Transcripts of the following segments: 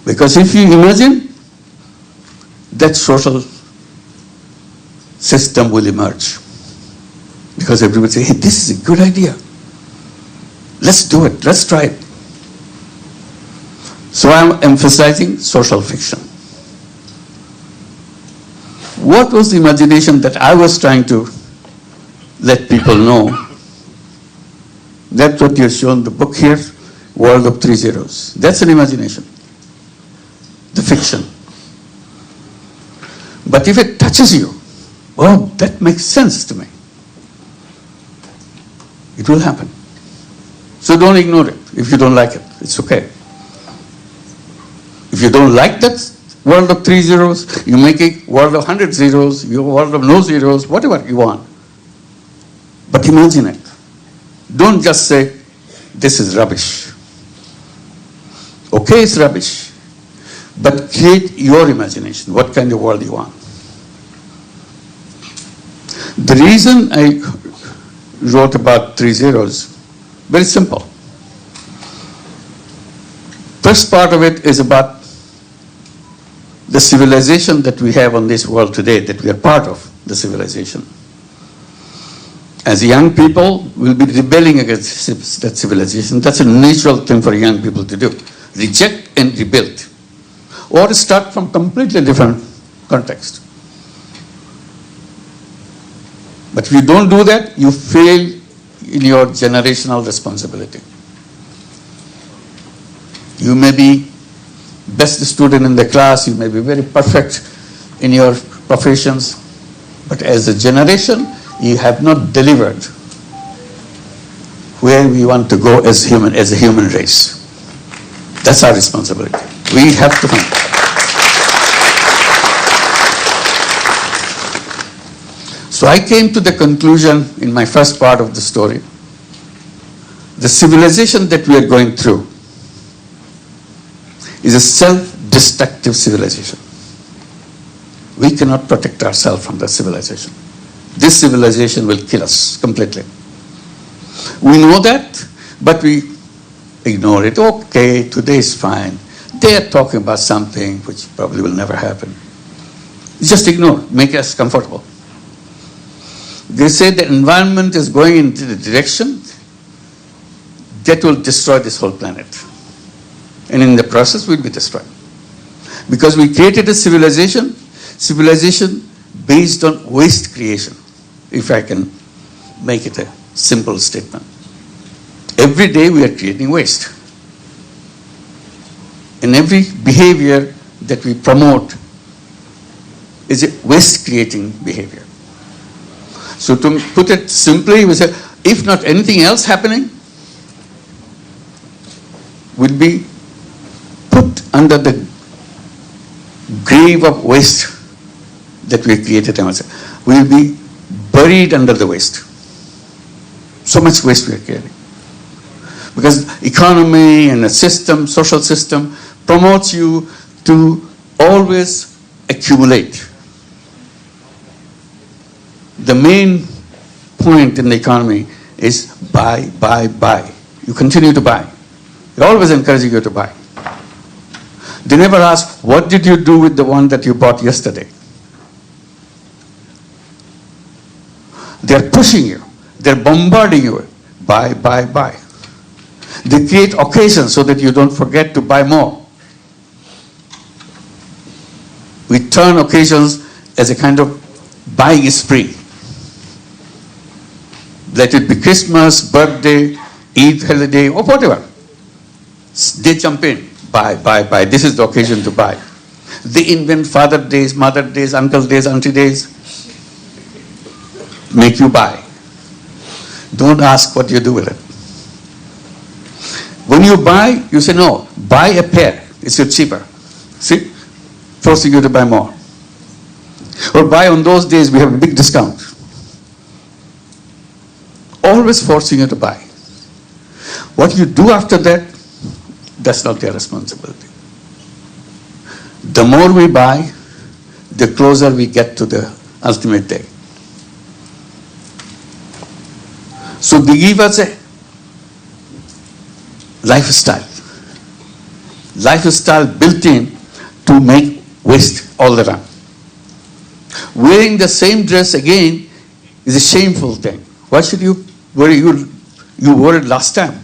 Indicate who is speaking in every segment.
Speaker 1: Because if you imagine, that social system will emerge. Because everybody say, hey, this is a good idea. Let's do it, let's try it. So I'm emphasizing social fiction. What was the imagination that I was trying to let people know? That's what you've shown the book here, World of Three Zeros. That's an imagination, the fiction. But if it touches you, oh, that makes sense to me. It will happen. So don't ignore it. If you don't like it, it's okay. If you don't like that world of 3 zeros, you make a world of 100 zeros, your world of no zeros, whatever you want. But imagine it. Don't just say, this is rubbish. Okay, it's rubbish. But create your imagination, what kind of world you want. The reason I wrote about 3 zeros, very simple. First part of it is about the civilization that we have on this world today, that we are part of the civilization. As young people, we'll be rebelling against that civilization. That's a natural thing for young people to do. Reject and rebuild. Or start from completely different context. But if you don't do that, you fail in your generational responsibility. You may be best student in the class, you may be very perfect in your professions, but as a generation, you have not delivered where we want to go as a human race. That's our responsibility. We have to find. So I came to the conclusion in my first part of the story, the civilization that we are going through is a self-destructive civilization. We cannot protect ourselves from that civilization. This civilization will kill us completely. We know that, but we ignore it. Okay, today is fine. They are talking about something which probably will never happen. Just ignore, make us comfortable. They say the environment is going into the direction that will destroy this whole planet. And in the process, we'll be destroyed. Because we created a civilization based on waste creation, if I can make it a simple statement. Every day we are creating waste. And every behavior that we promote is a waste-creating behavior. So to put it simply, we say, if not anything else happening, will be put under the grave of waste that we created. We will be buried under the waste. So much waste we are creating. Because economy and a system, social system, promotes you to always accumulate. The main point in the economy is buy, buy, buy. You continue to buy. They're always encouraging you to buy. They never ask, what did you do with the one that you bought yesterday? They're pushing you. They're bombarding you. Buy, buy, buy. They create occasions so that you don't forget to buy more. We turn occasions as a kind of buying spree. Let it be Christmas, birthday, Eid holiday, or whatever. They jump in. Buy, buy, buy. This is the occasion to buy. They invent Father Days, Mother Days, Uncle Days, Auntie Days. Make you buy. Don't ask what you do with it. When you buy, you say, no, buy a pair. It's cheaper. See? Forcing you to buy more. Or buy on those days, we have a big discount. Always forcing you to buy. What you do after that, that's not your responsibility. The more we buy, the closer we get to the ultimate day. So they give us a lifestyle. lifestyle built in to make waste all the time. Wearing the same dress again is a shameful thing. Why should you wear it? You wore it last time.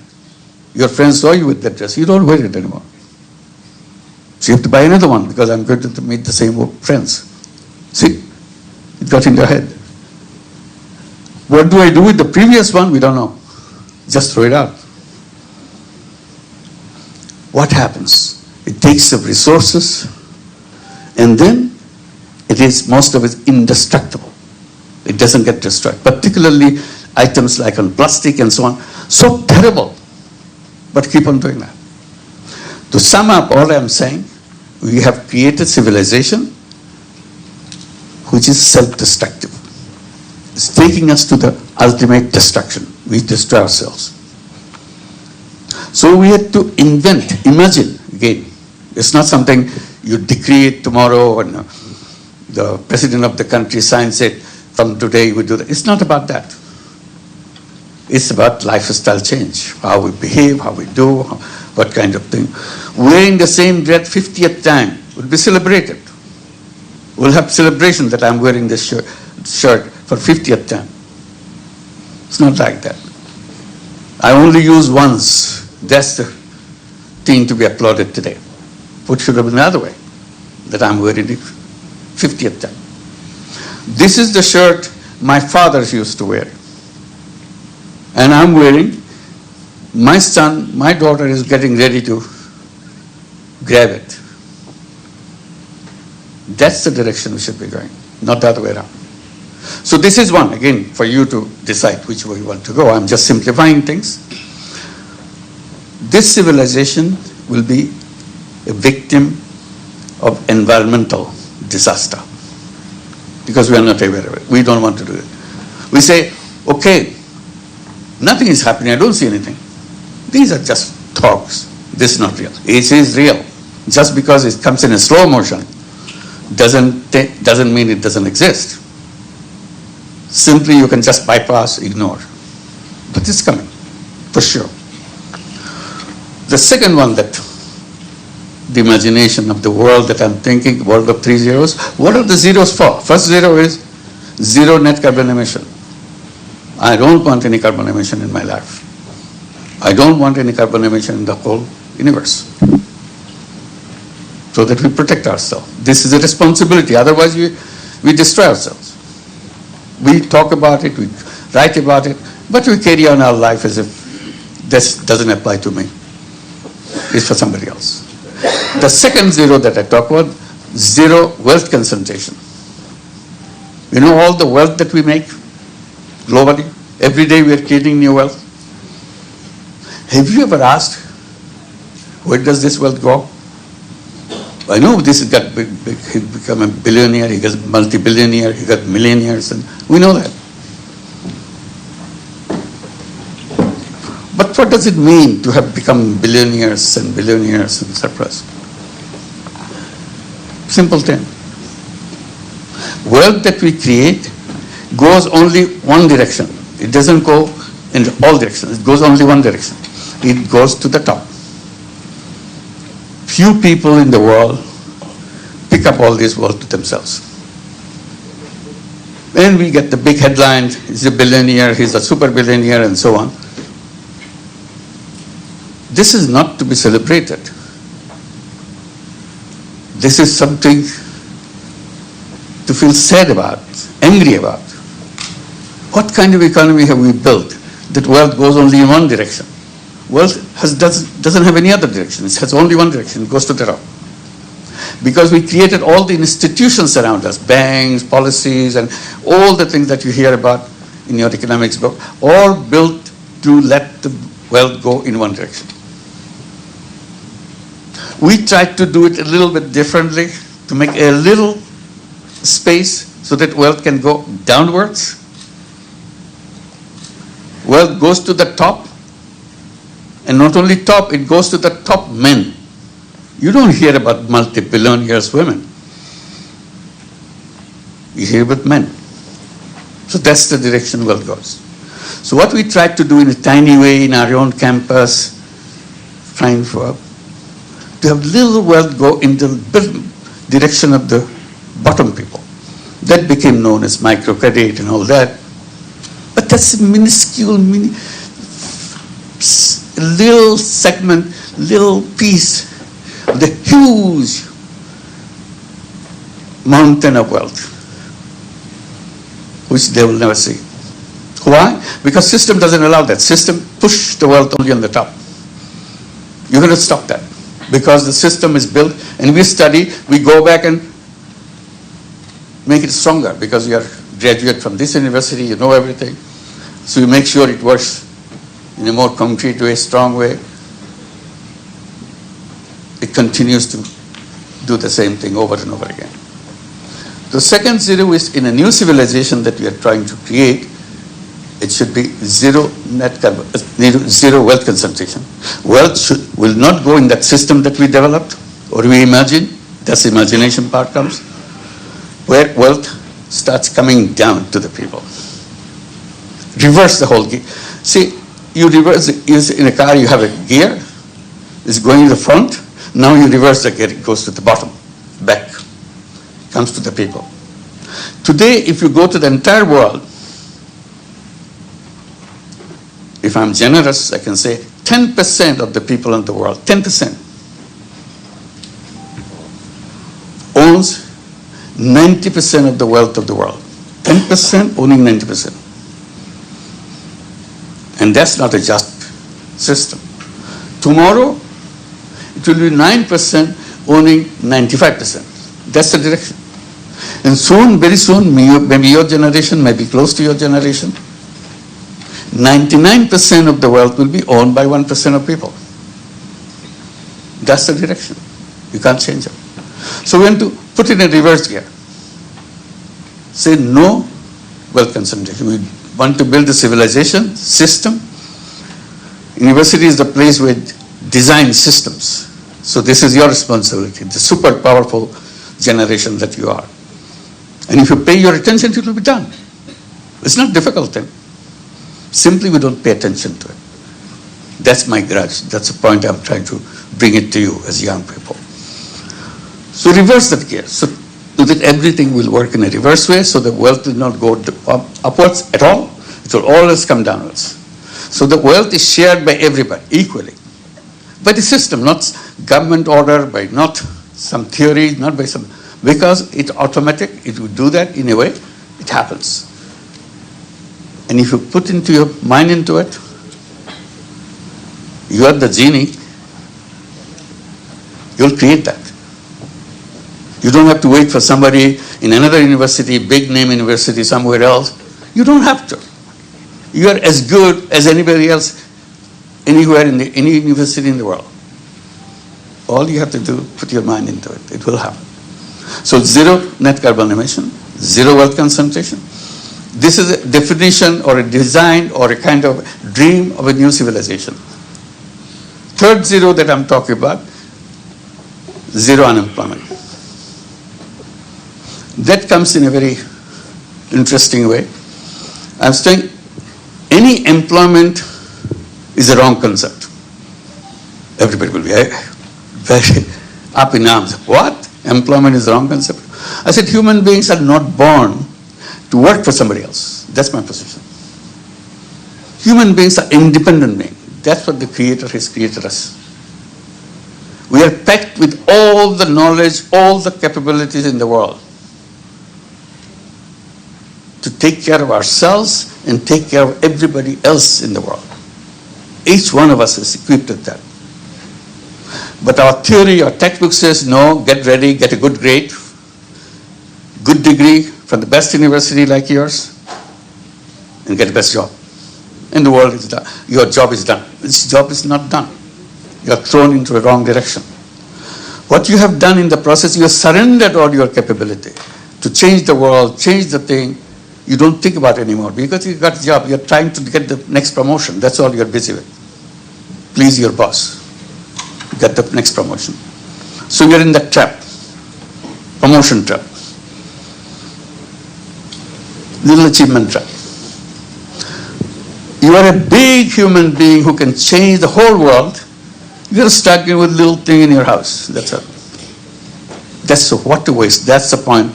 Speaker 1: Your friends saw you with that dress. You don't wear it anymore. So you have to buy another one because I'm going to meet the same friends. See? It got in your head. What do I do with the previous one? We don't know. Just throw it out. What happens? It takes up resources and then most of it indestructible. It doesn't get destroyed. Particularly items like on plastic and so on. So terrible. But keep on doing that. To sum up all I'm saying, we have created civilization which is self-destructive. It's taking us to the ultimate destruction. We destroy ourselves. So we had to imagine again. It's not something you decree it tomorrow and the president of the country signs it, from today we do that. It's not about that. It's about lifestyle change, how we behave, how we do, what kind of thing. Wearing the same dress 50th time would be celebrated. We'll have celebration that I'm wearing this shirt for 50th time. It's not like that. I only use once. That's the thing to be applauded today. What should have been the other way? That I'm wearing it 50th time. This is the shirt my fathers used to wear. And I'm wearing, my son, my daughter is getting ready to grab it. That's the direction we should be going, not the other way around. So this is one, again, for you to decide which way you want to go. I'm just simplifying things. This civilization will be a victim of environmental disaster because we are not aware of it. We don't want to do it. We say, okay, nothing is happening. I don't see anything. These are just talks. This is not real. It is real. Just because it comes in a slow motion doesn't mean it doesn't exist. Simply you can just bypass, ignore. But it's coming, for sure. The second one, that the imagination of the world that I'm thinking, world of 3 zeros. What are the zeros for? First zero is zero net carbon emission. I don't want any carbon emission in my life. I don't want any carbon emission in the whole universe. So that we protect ourselves. This is a responsibility. Otherwise we destroy ourselves. We talk about it, we write about it, but we carry on our life as if this doesn't apply to me. It's for somebody else. The second zero that I talk about, zero wealth concentration. You know all the wealth that we make globally? Every day we are creating new wealth. Have you ever asked, where does this wealth go? I know this has got big, he become a billionaire, he got multi-billionaire, he got millionaires, and we know that. But what does it mean to have become billionaires and surplus? Simple thing. Wealth that we create goes only one direction. It doesn't go in all directions. It goes only one direction. It goes to the top. Few people in the world pick up all this wealth to themselves. Then we get the big headlines, he's a billionaire, he's a super billionaire, and so on. This is not to be celebrated. This is something to feel sad about, angry about. What kind of economy have we built that wealth goes only in one direction? Wealth doesn't have any other direction. It has only one direction. It goes to the top. Because we created all the institutions around us, banks, policies, and all the things that you hear about in your economics book, all built to let the wealth go in one direction. We tried to do it a little bit differently, to make a little space so that wealth can go downwards. Wealth goes to the top, and not only top, it goes to the top men. You don't hear about multi-billionaires women. You hear about men. So that's the direction wealth goes. So what we tried to do in a tiny way in our own campus, trying for to have little wealth go in the direction of the bottom people. That became known as microcredit and all that. But that's a minuscule, little segment, little piece of the huge mountain of wealth, which they will never see. Why? Because system doesn't allow that. System push the wealth only on the top. You're going to stop that. Because the system is built, and we study, we go back and make it stronger, because you are graduate from this university, you know everything. So you make sure it works in a more concrete way, strong way. It continues to do the same thing over and over again. The second zero is in a new civilization that we are trying to create. It should be zero wealth concentration. Wealth will not go in that system that we developed or we imagine. That's the imagination part comes, where wealth starts coming down to the people. Reverse the whole gear. See, you reverse it. In a car, you have a gear. It's going to the front. Now you reverse the gear. It goes to the bottom, back. Comes to the people. Today, if you go to the entire world, if I'm generous, I can say 10% of the people in the world, 10%, owns 90% of the wealth of the world. 10% owning 90%. And that's not a just system. Tomorrow, it will be 9% owning 95%. That's the direction. And soon, very soon, maybe your generation, maybe close to your generation, 99% of the wealth will be owned by 1% of people. That's the direction. You can't change it. So we want to put it in reverse gear. Say no wealth concentration. We want to build a civilization, system. University is the place where design systems. So this is your responsibility, the super powerful generation that you are. And if you pay your attention, it will be done. It's not difficult then. Simply we don't pay attention to it. That's my grudge. That's the point I'm trying to bring it to you as young people. So reverse that gear. So that everything will work in a reverse way, so the wealth will not go upwards at all. It will always come downwards. So the wealth is shared by everybody equally. By the system, not government order, by not some theory, not by some, because it's automatic, it will do that in a way, it happens. And if you put into your mind into it, you are the genie, you'll create that. You don't have to wait for somebody in another university, big name university somewhere else. You don't have to. You are as good as anybody else anywhere in any university in the world. All you have to do, put your mind into it. It will happen. So zero net carbon emission, zero wealth concentration. This is a definition or a design or a kind of dream of a new civilization. Third zero that I'm talking about, zero unemployment. That comes in a very interesting way. I'm saying any employment is a wrong concept. Everybody will be very up in arms. What? Employment is the wrong concept? I said human beings are not born to work for somebody else. That's my position. Human beings are independent beings. That's what the Creator has created us. We are packed with all the knowledge, all the capabilities in the world to take care of ourselves and take care of everybody else in the world. Each one of us is equipped with that. But our theory, our textbook says, no, get ready, get a good grade, good degree from the best university like yours, and get the best job. And the world is done. Your job is done. This job is not done. You are thrown into a wrong direction. What you have done in the process, you have surrendered all your capability to change the world, change the thing. You don't think about it anymore because you got a job. You're trying to get the next promotion. That's all you're busy with. Please your boss. Get the next promotion. So you're in that trap. Promotion trap. Little achievement trap. You are a big human being who can change the whole world You're stuck with a little thing in your house. That's it. That's what to waste. That's the point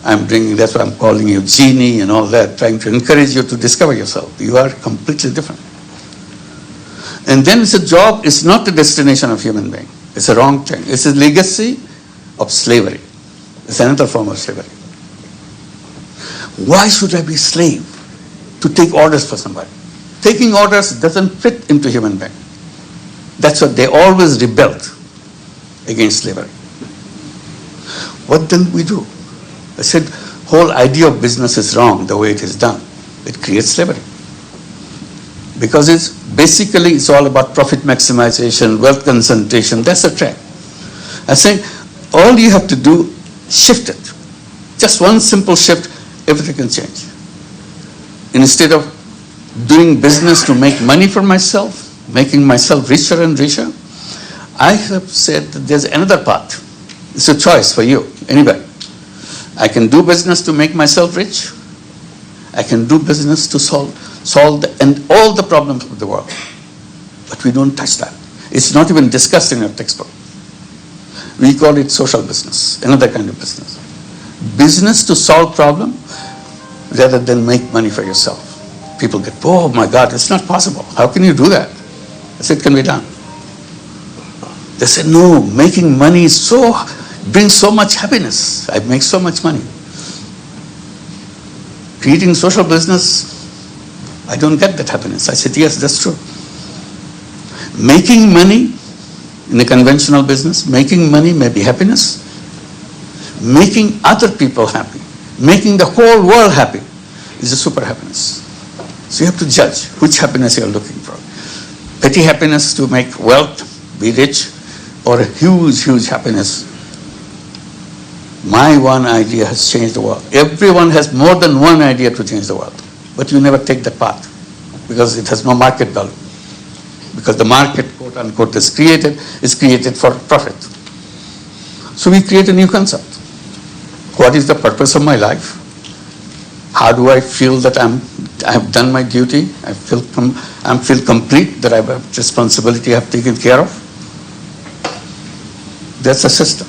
Speaker 1: I'm bringing. That's why I'm calling you genie and all that, trying to encourage you to discover yourself. You are completely different. And then it's a job, it's not the destination of human being. It's a wrong thing. It's a legacy of slavery. It's another form of slavery. Why should I be a slave to take orders for somebody? Taking orders doesn't fit into human being. That's what they always rebelled against slavery. What then we do? I said, whole idea of business is wrong the way it is done. It creates slavery. Because it's all about profit maximization, wealth concentration. That's a trap. I say, all you have to do, shift it. Just one simple shift, everything can change. Instead of doing business to make money for myself, making myself richer and richer, I have said that there's another path. It's a choice for you, anybody. I can do business to make myself rich. I can do business to solve all the problems of the world. But we don't touch that. It's not even discussed in our textbook. We call it social business, another kind of business. Business to solve problem rather than make money for yourself. People get, oh my God, it's not possible. How can you do that? I said, it can be done. They said, no, making money brings so much happiness. I make so much money. Creating social business, I don't get that happiness. I said, yes, that's true. Making money in a conventional business, making money may be happiness. Making other people happy, making the whole world happy is a super happiness. So you have to judge which happiness you are looking for. Petty happiness to make wealth, be rich, or a huge, huge happiness. My one idea has changed the world. Everyone has more than one idea to change the world. But you never take that path because it has no market value. Because the market, quote unquote, is created for profit. So we create a new concept. What is the purpose of my life? How do I feel that I have done my duty? I feel complete, that I have responsibility I have taken care of. That's a system.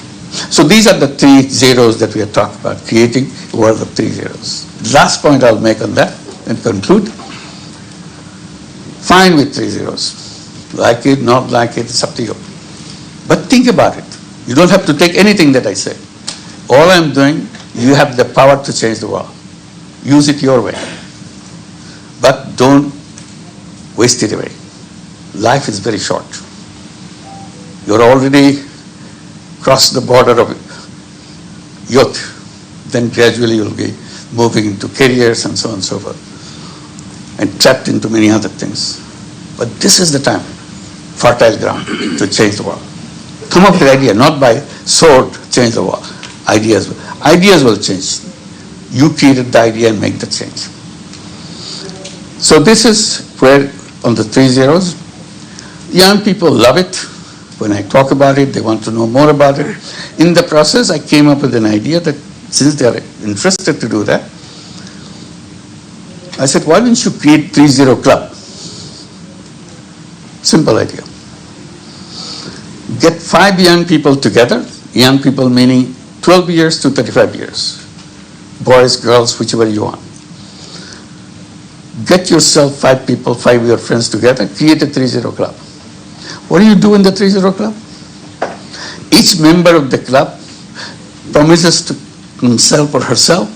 Speaker 1: So these are the 3 zeros that we are talking about, creating a world of 3 zeros. Last point I'll make on that and conclude. Fine with 3 zeros. Like it, not like it, it's up to you. But think about it. You don't have to take anything that I say. All I'm doing, you have the power to change the world. Use it your way. But don't waste it away. Life is very short. You're already crossed the border of youth. Then gradually you'll be moving into careers and so on and so forth. And trapped into many other things. But this is the time, fertile ground to change the world. Come up with an idea, not by sword, change the world. Ideas will change. You created the idea and make the change. So this is where, on the 3 zeros, young people love it. When I talk about it, they want to know more about it. In the process, I came up with an idea that since they are interested to do that, I said, why don't you create 3-0 club? Simple idea. Get 5 young people together, young people meaning 12 years to 35 years. Boys, girls, whichever you want. Get yourself 5 people, 5 of your friends together, create a 3-0 club. What do you do in the 3-0 club? Each member of the club promises to himself or herself,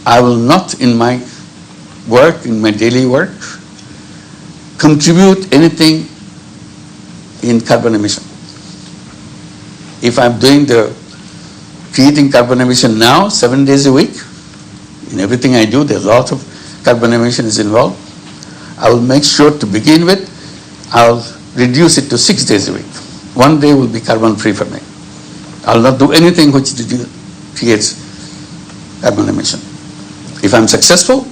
Speaker 1: I will not in my work, in my daily work, contribute anything in carbon emission. If I'm doing the creating carbon emission now, 7 days a week, in everything I do, there's a lot of carbon emissions involved. I will make sure to begin with, I'll reduce it to 6 days a week. 1 day will be carbon free for me. I'll not do anything which creates carbon emission. If I'm successful,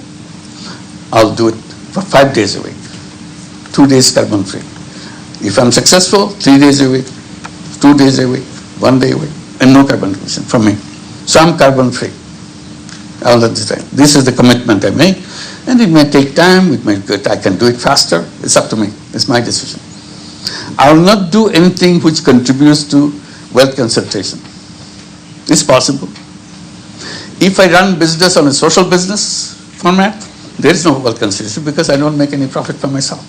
Speaker 1: I'll do it for 5 days a week. 2 days carbon free. If I'm successful, 3 days a week, 2 days a week, 1 day a week, and no carbon emission from me. So I'm carbon free all of the time. This is the commitment I make, and it may take time. I can do it faster. It's up to me. It's my decision. I will not do anything which contributes to wealth concentration. It's possible. If I run business on a social business format, there is no wealth concentration because I don't make any profit for myself.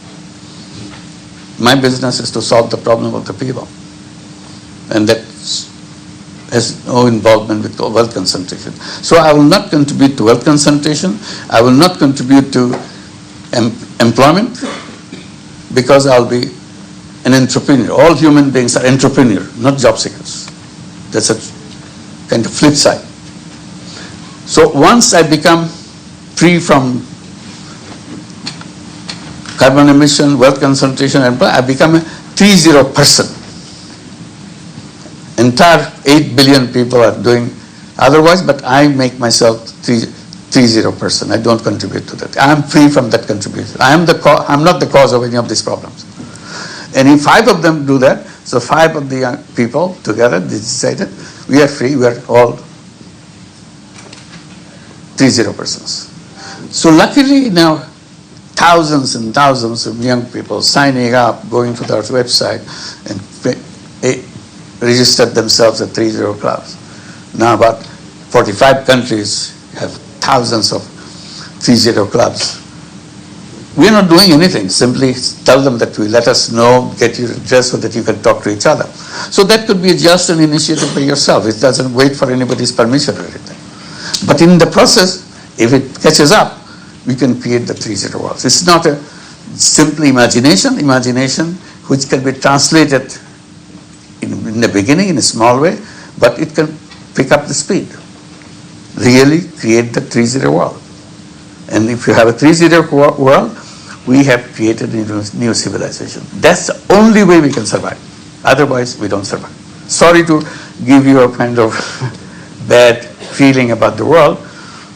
Speaker 1: My business is to solve the problem of the people. And that has no involvement with wealth concentration. So I will not contribute to wealth concentration. I will not contribute to employment because I'll be an entrepreneur. All human beings are entrepreneurs, not job seekers. That's a kind of flip side. So once I become free from carbon emission, wealth concentration, I become a 3-0 person. Entire 8 billion people are doing otherwise, but I make myself 3-0 person. I don't contribute to that. I am free from that contribution. I'm not the cause of any of these problems. And if 5 of them do that, so 5 of the young people together decided we are free, we are all 3-0 persons. So luckily now thousands and thousands of young people signing up, going to their website and registered themselves at 3-0 clubs. Now about 45 countries have thousands of 3-0 clubs. We are not doing anything, simply tell them that we let us know, get your address so that you can talk to each other. So that could be just an initiative by yourself. It doesn't wait for anybody's permission or anything. But in the process, if it catches up, we can create the 3-0 worlds. It's not a simple imagination which can be translated in the beginning in a small way, but it can pick up the speed. Really create the 3-0 world. And if you have a 3-0 world, we have created a new civilization. That's the only way we can survive. Otherwise, we don't survive. Sorry to give you a kind of bad feeling about the world,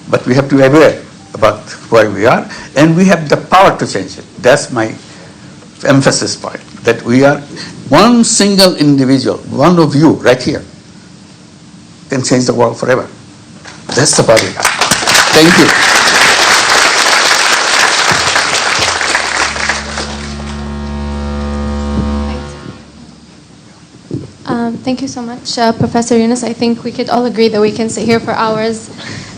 Speaker 1: but we have to be aware about where we are, and we have the power to change it. That's my emphasis point, that we are one single individual, one of you right here, can change the world forever. That's the power we have. Thank you.
Speaker 2: Thank you so much, Professor Yunus. I think we could all agree that we can sit here for hours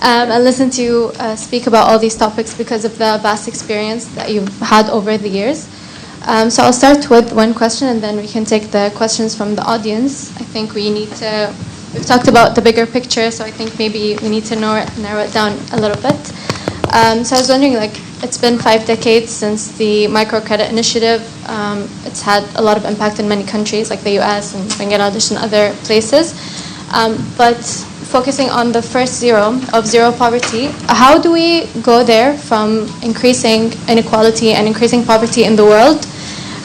Speaker 2: and listen to you speak about all these topics because of the vast experience that you've had over the years. So I'll start with one question and then we can take the questions from the audience. I think we've talked about the bigger picture, so I think maybe we need to narrow it down a little bit. So I was wondering, it's been 5 decades since the microcredit initiative. It's had a lot of impact in many countries like the US and Bangladesh and other places. But focusing on the first zero of zero poverty, how do we go there from increasing inequality and increasing poverty in the world?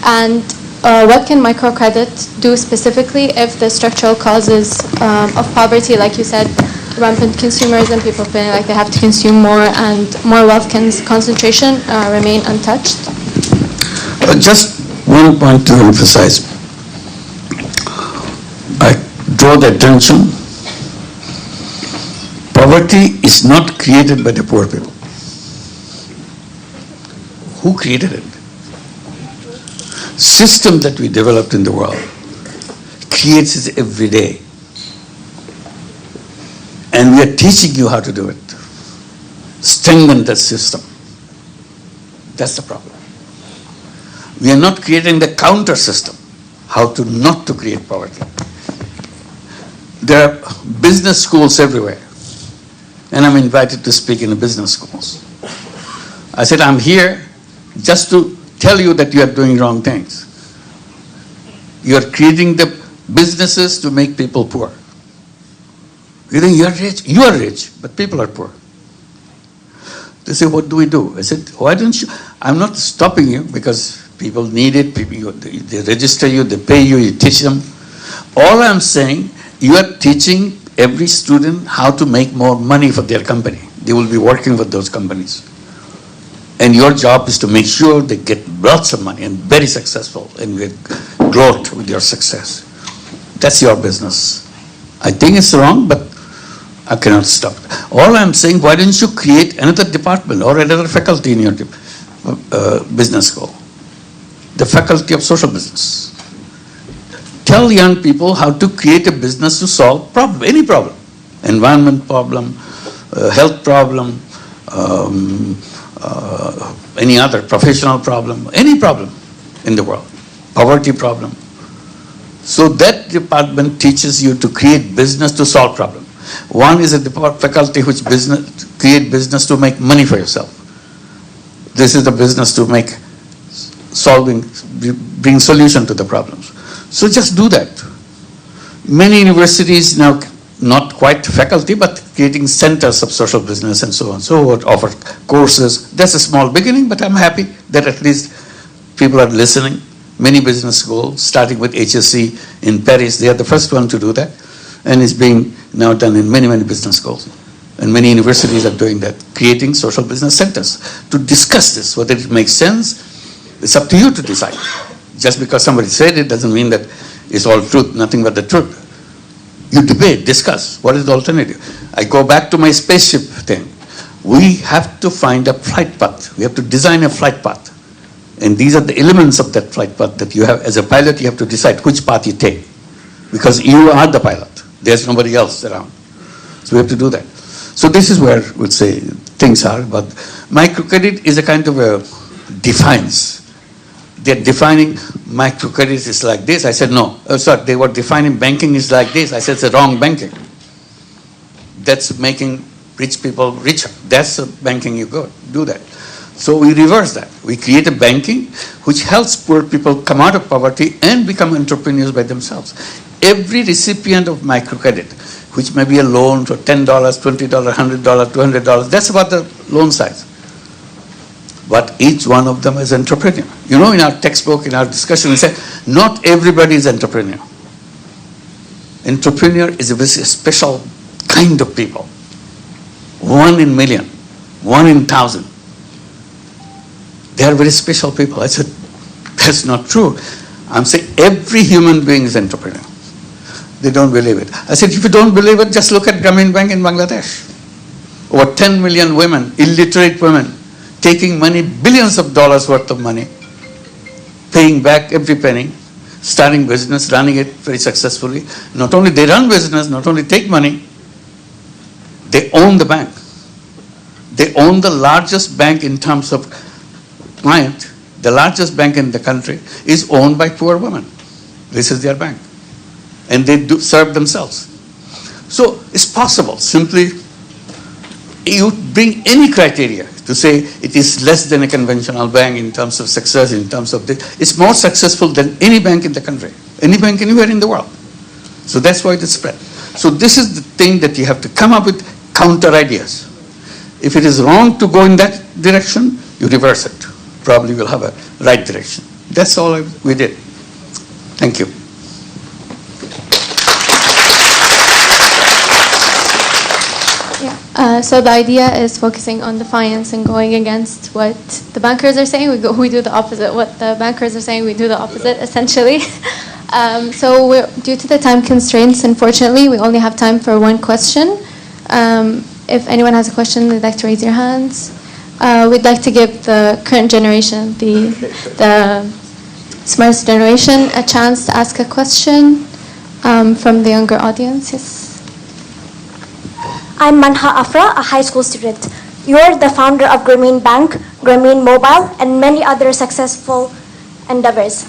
Speaker 2: And what can microcredit do specifically if the structural causes of poverty, like you said, rampant consumerism, people feeling like they have to consume more and more wealth concentration remain untouched?
Speaker 1: Just one point to emphasize. I draw the attention. Poverty is not created by the poor people. Who created it? System that we developed in the world creates it every day. And we are teaching you how to do it. Strengthen that system. That's the problem. We are not creating the counter system, how to not to create poverty. There are business schools everywhere. And I'm invited to speak in the business schools. I said, I'm here just to tell you that you are doing wrong things. You are creating the businesses to make people poor. You think you are rich? You are rich, but people are poor. They say, what do we do? I said, why don't you? I'm not stopping you because people need it. They register you, they pay you, you teach them. All I'm saying, you are teaching every student how to make more money for their company. They will be working with those companies. And your job is to make sure they get lots of money and very successful and get growth with your success. That's your business. I think it's wrong, but I cannot stop. All I'm saying, why don't you create another department or another faculty in your business school? the faculty of social business. Tell young people how to create a business to solve problem, any problem. Environment problem, health problem, any other professional problem, any problem in the world, poverty problem. So that department teaches you to create business to solve problem. One is a faculty which create business to make money for yourself. This is the business to make bring solution to the problems. So just do that. Many universities now, not quite faculty, but creating centers of social business and so on. So offer courses. That's a small beginning, but I'm happy that at least people are listening. Many business schools, starting with HSC in Paris, they are the first one to do that. And it's being now done in many, many business schools. And many universities are doing that, creating social business centers to discuss this, whether it makes sense. It's up to you to decide. Just because somebody said it doesn't mean that it's all truth, nothing but the truth. You debate, discuss, what is the alternative? I go back to my spaceship thing. We have to find a flight path. We have to design a flight path. And these are the elements of that flight path that you have, as a pilot, you have to decide which path you take. Because you are the pilot. There's nobody else around. So we have to do that. So this is where we'll say things are, but microcredit is a kind of a defines. They're defining microcredit is like this. I said no. Sorry, they were defining banking is like this. I said it's the wrong banking. That's making rich people richer. That's the banking you go do that. So we reverse that. We create a banking which helps poor people come out of poverty and become entrepreneurs by themselves. Every recipient of microcredit, which may be a loan for $10, $20, $100, $200, that's about the loan size. But each one of them is entrepreneur. You know, in our textbook, in our discussion, we say, not everybody is entrepreneur. Entrepreneur is a very special kind of people. 1 in million, 1 in 1,000. They are very special people. I said, that's not true. I'm saying every human being is entrepreneur. They don't believe it. I said, if you don't believe it, just look at Grameen Bank in Bangladesh. Over 10 million women, illiterate women, taking money, billions of dollars worth of money, paying back every penny, starting business, running it very successfully. Not only they run business, not only take money, they own the bank. They own the largest bank in terms of client. The largest bank in the country is owned by poor women. This is their bank. And they do serve themselves. So it's possible. Simply, you bring any criteria to say it is less than a conventional bank in terms of success, in terms of this. It's more successful than any bank in the country, any bank anywhere in the world. So that's why it is spread. So this is the thing that you have to come up with counter ideas. If it is wrong to go in that direction, you reverse it. Probably we'll have a right direction. That's all we did. Thank you.
Speaker 2: So the idea is focusing on defiance and going against what the bankers are saying. We do the opposite. What the bankers are saying, we do the opposite, essentially. So due to the time constraints, unfortunately, we only have time for one question. If anyone has a question, they'd like to raise your hands. We'd like to give the current generation, the smartest generation, a chance to ask a question from the younger audience. Yes.
Speaker 3: I'm Manha Afra, a high school student. You're the founder of Grameen Bank, Grameen Mobile, and many other successful endeavors.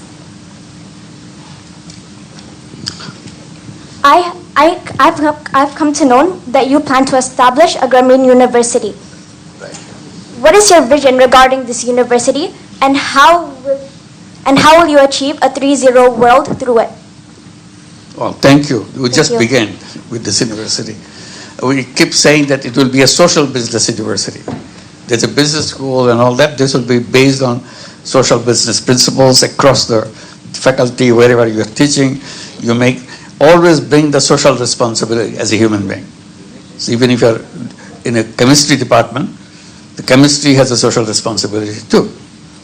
Speaker 3: I've come to know that you plan to establish a Grameen University.
Speaker 1: Right.
Speaker 3: What is your vision regarding this university, and how will you achieve a 3.0 world through it?
Speaker 1: Well, thank you. We just began with this university. We keep saying that it will be a social business university. There's a business school and all that. This will be based on social business principles across the faculty, wherever you are teaching. You always bring the social responsibility as a human being. So even if you're in a chemistry department, the chemistry has a social responsibility too.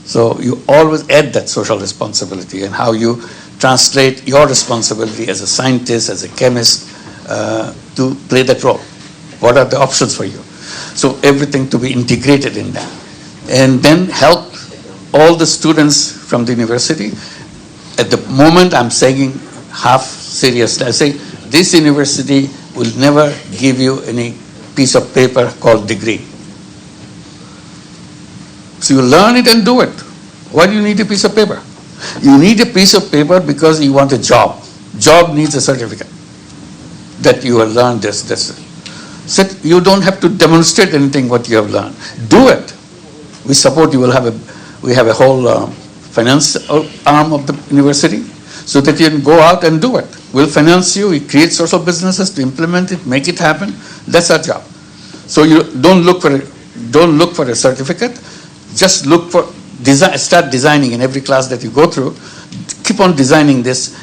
Speaker 1: So you always add that social responsibility and how you translate your responsibility as a scientist, as a chemist, to play that role. What are the options for you? So everything to be integrated in that. And then help all the students from the university. At the moment, I'm saying half seriously. I say this university will never give you any piece of paper called degree. So you learn it and do it. Why do you need a piece of paper? You need a piece of paper because you want a job. Job needs a certificate that you have learned this. So you don't have to demonstrate anything what you have learned. Do it. We support you. We have a whole finance arm of the university so that you can go out and do it. We'll finance you. We create social businesses to implement it, make it happen. That's our job. So you don't look for a certificate. Just look for design. Start designing in every class that you go through. Keep on designing this.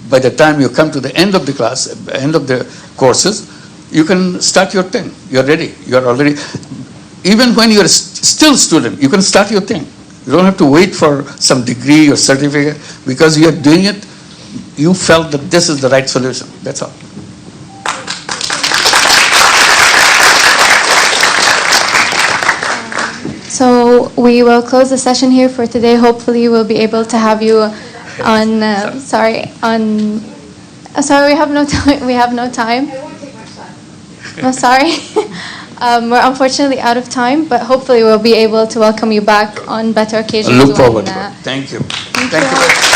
Speaker 1: By the time you come to the end of the class, end of the courses, you can start your thing. You're ready. You're already. Even when you're still a student, you can start your thing. You don't have to wait for some degree or certificate because you're doing it. You felt that this is the right solution. That's all.
Speaker 2: So we will close the session here for today. Hopefully we'll be able to have you on, sorry, we have no time. We have no time. I'm sorry. We're unfortunately out of time, but hopefully we'll be able to welcome you back on better occasions.
Speaker 1: I look forward to it. Thank you.
Speaker 2: Thank you.